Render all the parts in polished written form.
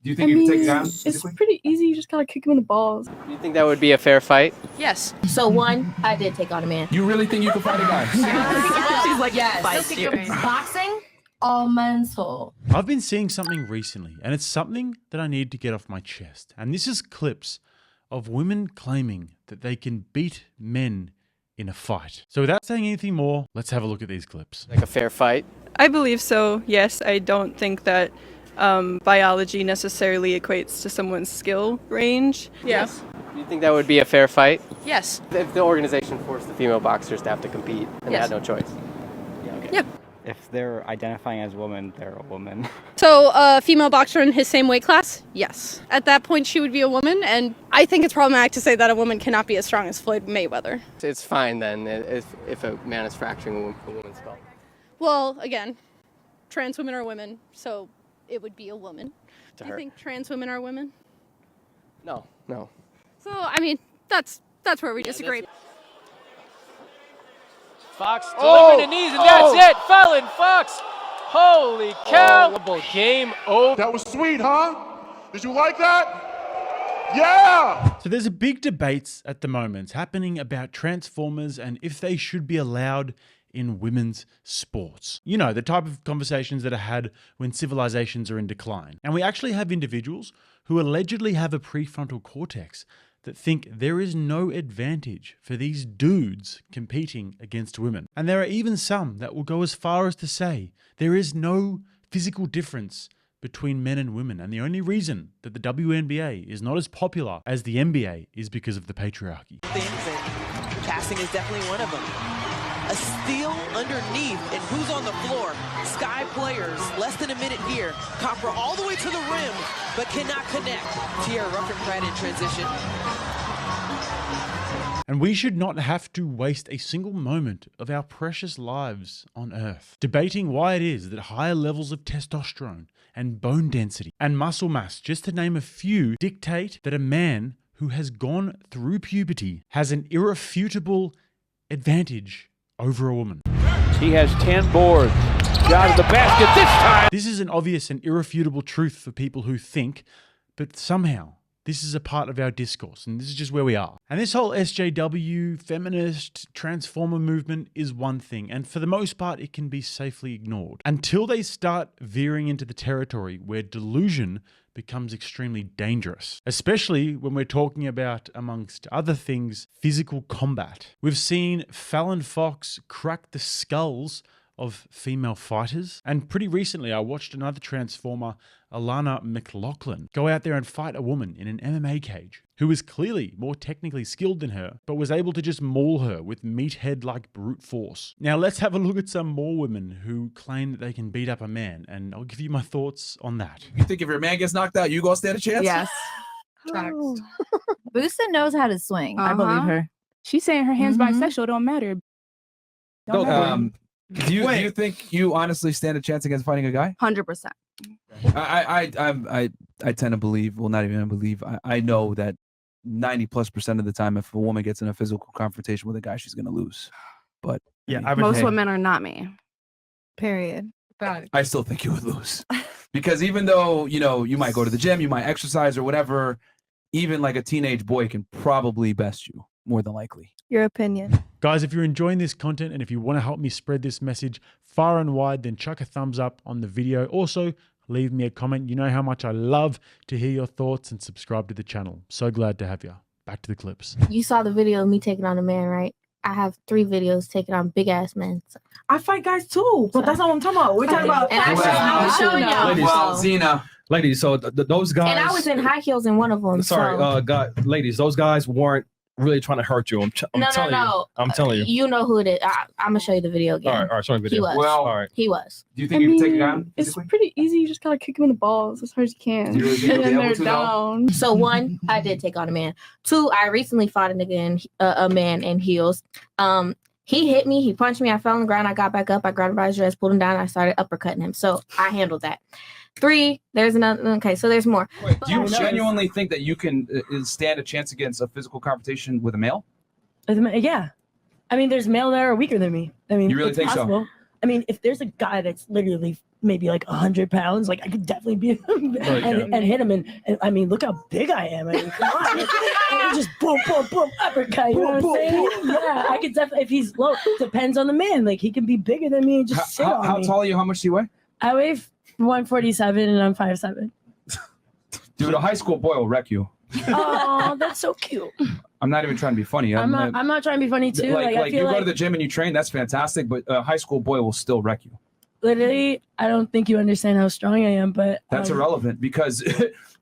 Do you think you can take it down? It's pretty easy. You just gotta kick him in the balls. Do you think that would be a fair fight? Yes. So one, I did take on a man. You really think you can fight a guy? She's like, Yes. fight. Boxing, all mental. I've been seeing something recently, and it's something that I need to get off my chest. And this is clips of women claiming that they can beat men in a fight. So without saying anything more, let's have a look at these clips. Like a fair fight? I believe so. Yes, I don't think that biology necessarily equates to someone's skill range. Yeah. Yes. Do you think that would be a fair fight? Yes. If the organization forced the female boxers to have to compete and they had no choice? Yeah, okay. Yep. If they're identifying as women, they're a woman. So a female boxer in his same weight class? Yes. At that point, she would be a woman, and I think it's problematic to say that a woman cannot be as strong as Floyd Mayweather. It's fine then if a man is fracturing a woman's skull. Well, again, trans women are women, so it would be a woman. Do you think trans women are women? No. So, I mean, that's where we disagree. Fox delivering the knees, and that's it. Fallon Fox. Holy cow. Game over. That was sweet, huh? Did you like that? Yeah! So there's a big debate at the moment happening about Transformers and if they should be allowed in women's sports. You know, the type of conversations that are had when civilizations are in decline. And we actually have individuals who allegedly have a prefrontal cortex that think there is no advantage for these dudes competing against women. And there are even some that will go as far as to say there is no physical difference between men and women. And the only reason that the WNBA is not as popular as the NBA is because of the patriarchy. Passing is definitely one of them. A steal underneath, and who's on the floor? Sky players, less than a minute here. Copper all the way to the rim, but cannot connect. Tierra Ruffin right in transition. And we should not have to waste a single moment of our precious lives on Earth debating why it is that higher levels of testosterone and bone density and muscle mass, just to name a few, dictate that a man who has gone through puberty has an irrefutable advantage over a woman. He has 10 boards. Got the basket this time. This is an obvious and irrefutable truth for people who think, but somehow this is a part of our discourse, and this is just where we are. And this whole SJW, feminist, transformer movement is one thing, and for the most part, it can be safely ignored until they start veering into the territory where delusion becomes extremely dangerous, especially when we're talking about, amongst other things, physical combat. We've seen Fallon Fox crack the skulls of female fighters, and pretty recently I watched another Transformer, Alana McLaughlin, go out there and fight a woman in an MMA cage who was clearly more technically skilled than her, but was able to just maul her with meathead-like brute force. Now let's have a look at some more women who claim that they can beat up a man, and I'll give you my thoughts on that. You think if your man gets knocked out, you gonna stand a chance? Yes. Boosta knows how to swing. I believe her. She's saying her hand's bisexual. Don't matter. Do you think you honestly stand a chance against fighting a guy? 100%. I tend to believe, well, not even believe. I know that 90+% of the time, if a woman gets in a physical confrontation with a guy, she's gonna lose. But yeah, most women are not me. Period. I still think you would lose because even though you might go to the gym, you might exercise or whatever, even like a teenage boy can probably best you more than likely. Your opinion. Guys, if you're enjoying this content and if you want to help me spread this message far and wide, then chuck a thumbs up on the video. Also, leave me a comment. You know how much I love to hear your thoughts, and subscribe to the channel. So glad to have you. Back to the clips. You saw the video of me taking on a man, right? I have 3 videos taking on big ass men. I fight guys too, but that's not what I'm talking about. We're talking about. I'm showing y'all. Well, Zena. Ladies, so those guys. And I was in high heels in one of them. Sorry, ladies, those guys weren't really trying to hurt you. I'm telling you. I'm telling you. You know who it is. I'm gonna show you the video again. All right, show me the video. He was. Well, all right. He was. Do you think you can take it down? It's pretty easy. You just gotta kick him in the balls as hard as you can. Do you really think And then you'll be they're able to, down. So 1, I did take on a man. 2, I recently fought a nigga a man in heels. He hit me. He punched me. I fell on the ground. I got back up. I grabbed his dress, pulled him down. I started uppercutting him. So I handled that. 3, there's another. Okay, so there's more. Wait, do you genuinely think that you can stand a chance against a physical confrontation with a male? Yeah. I mean, there's male that are weaker than me. I mean, You really it's think so? possible. I mean, if there's a guy that's literally maybe like 100 pounds, like I could definitely beat him and hit him. And I mean, look how big I am. I mean, come on. And just boom, boom, boom, uppercut. You know what I'm saying? Yeah, I could definitely, if he's low, depends on the man. Like he can be bigger than me and just sit on me. How tall are you? How much do you weigh? I weigh 147 and I'm 5'7". Dude, a high school boy will wreck you. Oh, that's so cute. I'm not even trying to be funny. I'm not trying to be funny too. Like I feel you go to the gym and you train, that's fantastic, but a high school boy will still wreck you. Literally, I don't think you understand how strong I am, but that's irrelevant because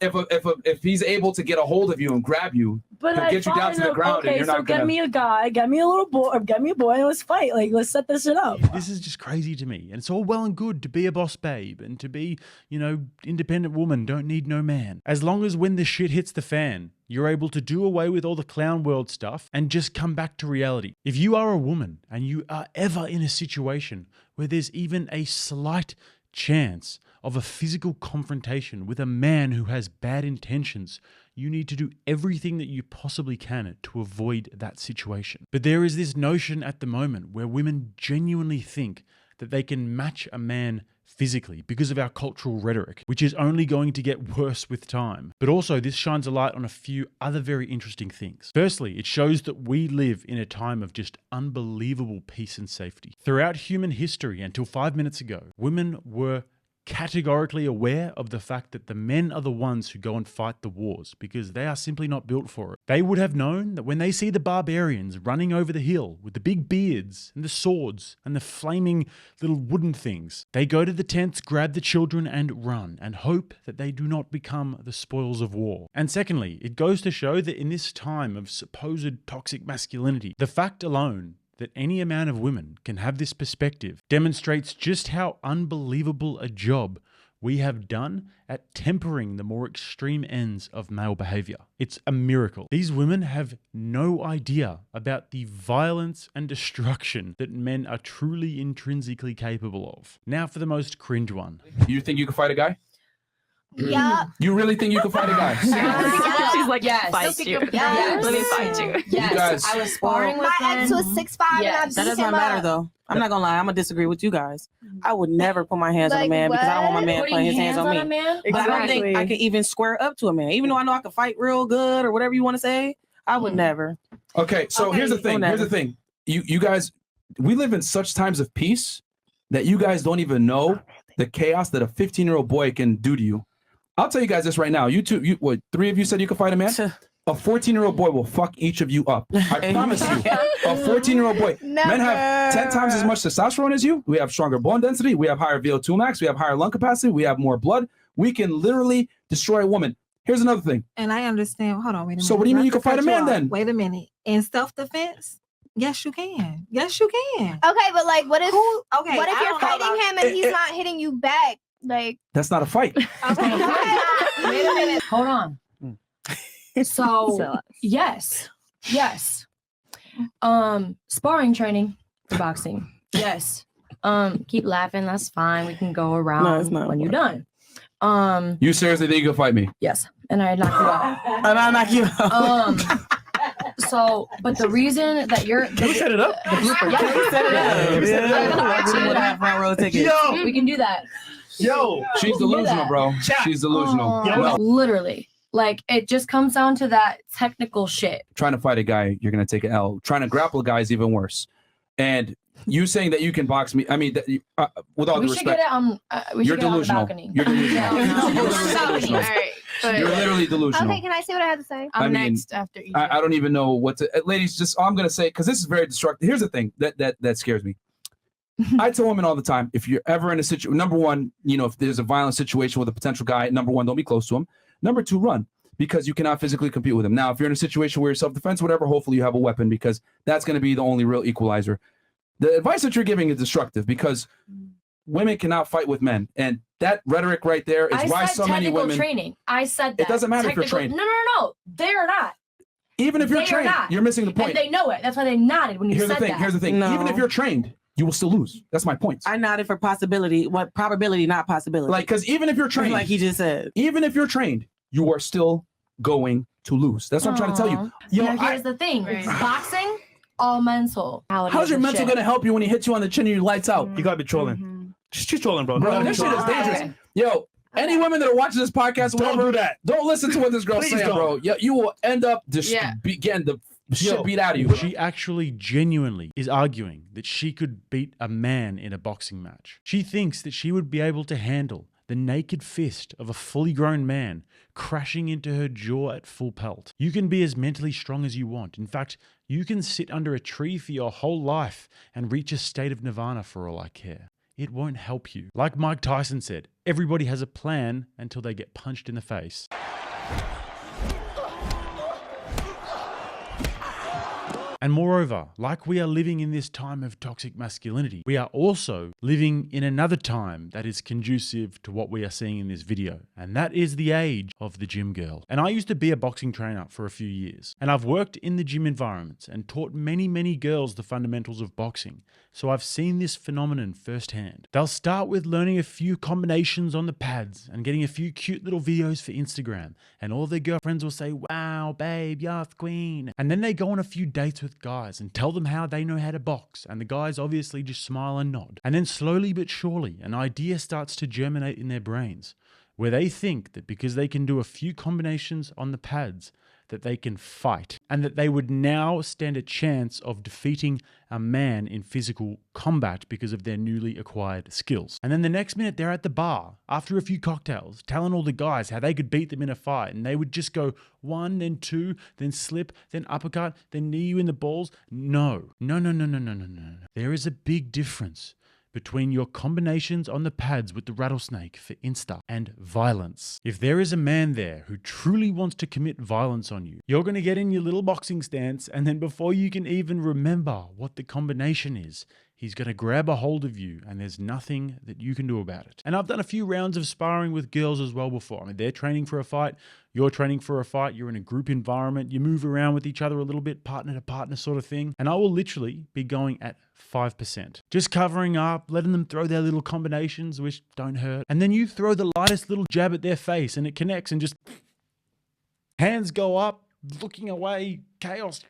if he's able to get a hold of you and grab you, but he'll get you down to the ground, and you're not gonna. Get me a guy, get me a little boy, or get me a boy, and let's fight. Like let's set this shit up. This is just crazy to me, and it's all well and good to be a boss babe and to be, independent woman. Don't need no man. As long as when the shit hits the fan, you're able to do away with all the clown world stuff and just come back to reality. If you are a woman and you are ever in a situation where there's even a slight chance of a physical confrontation with a man who has bad intentions, you need to do everything that you possibly can to avoid that situation. But there is this notion at the moment where women genuinely think that they can match a man physically because of our cultural rhetoric, which is only going to get worse with time. But also, this shines a light on a few other very interesting things. Firstly, it shows that we live in a time of just unbelievable peace and safety. Throughout human history until 5 minutes ago, women were categorically aware of the fact that the men are the ones who go and fight the wars because they are simply not built for it. They would have known that when they see the barbarians running over the hill with the big beards and the swords and the flaming little wooden things, they go to the tents, grab the children and run and hope that they do not become the spoils of war. And secondly, it goes to show that in this time of supposed toxic masculinity, the fact alone that any amount of women can have this perspective demonstrates just how unbelievable a job we have done at tempering the more extreme ends of male behavior. It's a miracle. These women have no idea about the violence and destruction that men are truly intrinsically capable of. Now for the most cringe one. You think you can fight a guy? Yeah. You really think you can fight a guy? She's like, yes. Fight you. Yes. Let me fight you. Yes. You guys- I was sparring with My ex him. was 6'5" and I beat That does him not matter up. though. I'm not gonna lie. I'm gonna disagree with you guys. I would never put my hands on a Like man because I don't want my what? man Putting putting his hands on me. a man? But I don't think I can even square up to a man, even though I know I can fight real good or whatever you want to say. I would never. Okay, so here's the thing. Here's the thing. You guys, we live in such times of peace that you guys don't even know the chaos that a 15-year-old boy can do to you. I'll tell you guys this right now. You two, what, 3 of you said you could fight a man? A 14-year-old boy will fuck each of you up. I promise you. A 14-year-old boy. Men have 10 times as much testosterone as you. We have stronger bone density. We have higher VO2 max. We have higher lung capacity. We have more blood. We can literally destroy a woman. Here's another thing. And I understand. Hold on, wait a minute. So what do you mean you can fight a man then? Wait a minute. In self-defense, yes, you can. Yes, you can. Okay, but like, what if? Okay, what if I you're don't know fighting about- him and he's not hitting you back? Like, That's not a fight. okay, Wait a minute. Hold on. So yes. Sparring training for boxing. Yes. Keep laughing. That's fine. We can go around No, it's not. when you're done. You seriously think you can fight me? Yes. And I knock you out. And I knock you out. So, but the reason that you're Can we set it up? Yeah. We set it up. Yeah. Would have front row tickets. Yo, We can do that. yo. She's delusional, bro. Chat. She's delusional. No. Literally. Like, it just comes down to that technical shit. Trying to fight a guy, you're going to take an L. Trying to grapple a guy is even worse. And you saying that you can box me, I mean, with all We due should get respect, it on. We you're should get it on the delusional. balcony. You're delusional. You're literally delusional. Alright. You're literally delusional. Okay, can I say what I have to say? I mean, after you. I don't even know what to. Ladies, just all I'm going to say, because this is very destructive. Here's the thing that scares me. I tell women all the time, if you're ever in a situation, number one, if there's a violent situation with a potential guy, number one, don't be close to him. Number two, run, because you cannot physically compete with him. Now, if you're in a situation where you're self-defense, whatever, hopefully you have a weapon, because that's going to be the only real equalizer. The advice that you're giving is destructive because women cannot fight with men. And that rhetoric right there is why so many women. Training. I said that. It doesn't matter if you're trained. No. They're not. Even if you're They are trained, not. you're missing the point. And they know it. That's why they nodded when you Here's said the thing. that. Here's the thing. No. Even if you're trained, you will still lose. That's my point. I nodded for possibility. What probability, not possibility. Like, because even if you're trained, like he just said, even if you're trained, you are still going to lose. That's what I'm trying to tell you. Now, here's the thing. Boxing, all mental. How's your mental going to help you when he hits you on the chin and you lights out? You gotta be trolling. She's trolling, bro. Bro, this shit is dangerous. Yo, any women that are watching this podcast, Don't do that. Don't listen to what this girl's Please saying, don't. bro. You will end up getting the shit beat out of you. She actually genuinely is arguing that she could beat a man in a boxing match. She thinks that she would be able to handle the naked fist of a fully grown man crashing into her jaw at full pelt. You can be as mentally strong as you want. In fact, you can sit under a tree for your whole life and reach a state of nirvana for all I care. It won't help you. Like Mike Tyson said, everybody has a plan until they get punched in the face. And moreover, like we are living in this time of toxic masculinity, we are also living in another time that is conducive to what we are seeing in this video. And that is the age of the gym girl. And I used to be a boxing trainer for a few years. And I've worked in the gym environments and taught many girls the fundamentals of boxing. So I've seen this phenomenon firsthand. They'll start with learning a few combinations on the pads and getting a few cute little videos for Instagram. And all their girlfriends will say, "Wow, babe, you're the queen." And then they go on a few dates with guys and tell them how they know how to box. And the guys obviously just smile and nod. And then slowly but surely, an idea starts to germinate in their brains where they think that because they can do a few combinations on the pads, that they can fight, and that they would now stand a chance of defeating a man in physical combat because of their newly acquired skills. And then the next minute they're at the bar, after a few cocktails, telling all the guys how they could beat them in a fight, and they would just go 1, then 2, then slip, then uppercut, then knee you in the balls. No. There is a big difference between your combinations on the pads with the rattlesnake for Insta and violence. If there is a man there who truly wants to commit violence on you, you're going to get in your little boxing stance, and then before you can even remember what the combination is, he's going to grab a hold of you, and there's nothing that you can do about it. And I've done a few rounds of sparring with girls as well before. I mean, they're training for a fight, you're training for a fight, you're in a group environment, you move around with each other a little bit, partner to partner sort of thing. And I will literally be going at 5%. Just covering up, letting them throw their little combinations, which don't hurt. And then you throw the lightest little jab at their face and it connects, and just hands go up, looking away, chaos,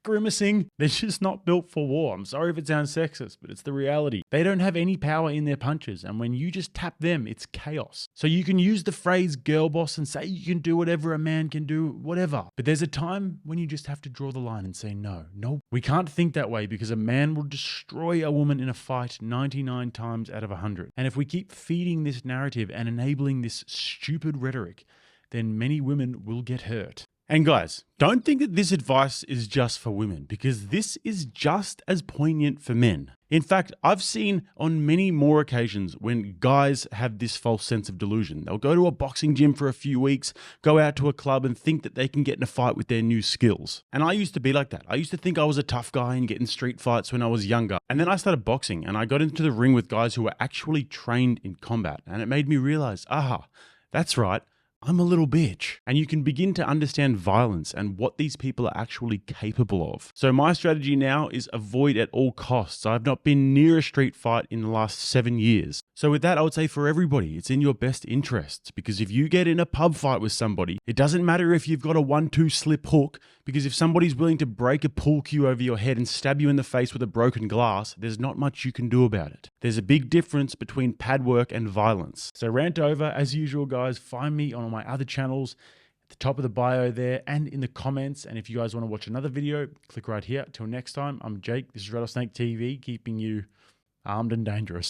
grimacing. They're just not built for war. I'm sorry if it sounds sexist, but it's the reality. They don't have any power in their punches, and when you just tap them, it's chaos. So you can use the phrase girl boss and say you can do whatever a man can do, whatever. But there's a time when you just have to draw the line and say no. We can't think that way, because a man will destroy a woman in a fight 99 times out of 100. And if we keep feeding this narrative and enabling this stupid rhetoric, then many women will get hurt. And guys, don't think that this advice is just for women, because this is just as poignant for men. In fact, I've seen on many more occasions when guys have this false sense of delusion. They'll go to a boxing gym for a few weeks, go out to a club and think that they can get in a fight with their new skills. And I used to be like that. I used to think I was a tough guy and get in street fights when I was younger. And then I started boxing and I got into the ring with guys who were actually trained in combat. And it made me realize, that's right, I'm a little bitch. And you can begin to understand violence and what these people are actually capable of. So my strategy now is avoid at all costs. I've not been near a street fight in the last 7 years. So with that, I would say for everybody, it's in your best interests, because if you get in a pub fight with somebody, it doesn't matter if you've got a 1-2 slip hook, because if somebody's willing to break a pool cue over your head and stab you in the face with a broken glass, there's not much you can do about it. There's a big difference between pad work and violence. So rant over, as usual, guys. Find me on my other channels at the top of the bio there and in the comments. And if you guys want to watch another video, click right here. Till next time, I'm Jake. This is Rattlesnake TV, keeping you armed and dangerous.